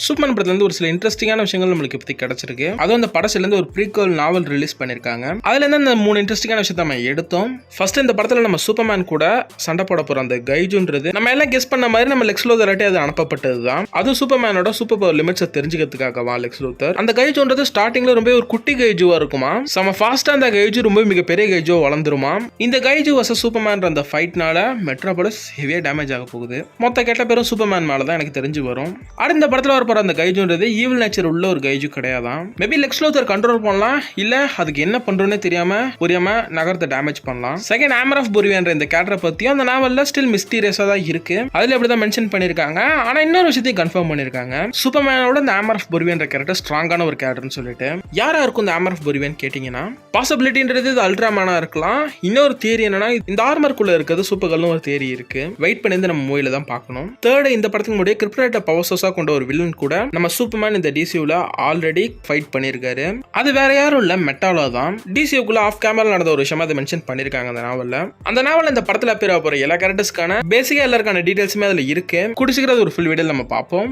Superman படத்துல இருந்து ஒரு சில இன்ட்ரெஸ்டிங்கான விஷயங்கள் நம்மளுக்கு பத்தி கிடைச்சிருக்கு. அதுவும் அந்த படத்துல இருந்து ஒரு ப்ரீக்வல் நாவல் ரிலீஸ் பண்ணிருக்காங்க. அதுல இருந்து அந்த 3 இன்ட்ரெஸ்டிங்கான விஷயத்தை நம்ம எடுத்தோம். ஃபர்ஸ்ட் இந்த படத்துல நம்ம சூப்பர்மேன் கூட சண்டை போட போற அந்த கைஜுன்றது நம்ம எல்லாம் கெஸ் பண்ண மாதிரி நம்ம லெக்ஸ் லூதர்ட்டே அது அனுப்பப்பட்டதுதான். அதுவும் சூப்பர்மேனோட சூப்பர் பவர் லிமிட்ஸை தெரிஞ்சுக்கிறதுக்காகவா லெக்ஸ் லூதர். அந்த கைஜுன்றது ஸ்டார்டிங்ல ரொம்ப ஒரு குட்டி கைஜுவா இருக்குமா. செம ஃபாஸ்டா அந்த கைஜு ரொம்ப மிகப்பெரிய கைஜுவா வளர்ந்துருமா. இந்த கைஜு வர்சஸ் சூப்பர்மேன் அந்த ஃபைட்னால மெட்ரோபாலிஸ் ஹெவியா டேமேஜ் ஆக போகுது. மொத்த கெட்ட பேரும் சூப்பர்மேன் மேலதான் எனக்கு தெரிஞ்சு வரும். அடுத்த இந்த படத்துல வர போற அந்த கைஜுன்றது ஈவில் நேச்சர் உள்ள ஒரு கைஜு கிடையாதான். மேபி லெக்ஸ் லூதர் கண்ட்ரோல் பண்ணலாம், இல்ல அதுக்கு என்ன பண்றோம்னே புரியாம நகரத்தை டேமேஜ் பண்ணலாம். செகண்ட் ஹேமர் ஆஃப் புர்வியன்ற இந்த கேரக்டரை பத்தியும் அந்த நாவல்ல ஸ்டில் மிஸ்டீரியஸா தான் இருக்கு. அதுல அப்படிதான் மென்ஷன் பண்ணிருக்காங்க. ஆனா இன்னொரு விஷயத்தையும் கன்ஃபார்ம் பண்ணிருக்காங்க. சூப்பர்மேனோட இந்த ஹேமர் ஆஃப் புர்வியன்ற கேரக்டர் ஸ்ட்ராங்கான ஒரு கேரக்டர்னு சொல்லிட்டு யாரா இருக்கும் இந்த ஹேமர் ஆஃப் புர்வியன் கேட்டீங்கன்னா பாசிபிலிட்டின்றது இது அல்ட்ராமேனா இருக்கலாம். இன்னொரு தியரி என்னன்னா இந்த ஆர்மருக்குள்ள இருக்கிறது சூப்பர்கல்னு ஒரு தியரி இருக்கு. வெயிட் பண்ணி நம்ம மூவில தான் பார்க்கணும். தேர்ட் இந்த படத்துக்கு முன்னாடி கிரிப்டோனைட்டை பவர் சோர்ஸா கொண்ட ஒரு வில்லன் கூட நம்ம சூப்பர்மேன் இந்த டிசியூல ஆல்ரெடி ஃபைட் பண்ணிருக்காரு. அது வேற யாரும் இல்ல, மெட்டாலோ தான். டிசியூக்குள்ள ஆஃப் கேமரா நடந்த ஒரு விஷயமா அதை மென்ஷன் பண்ணிருக்காங்க அந்த நாவல்ல. அந்த நாவல் இந்த படத்துல பேர போற எல்லா கேரக்டர்ஸ்க்கான பேசிக்கா எல்லாருக்கான டீடைல்ஸுமே அதுல இருக்கு. குடிச்சிக்கிறது ஒரு ஃபுல் வீடியோ நம்ம பார்ப்போம்.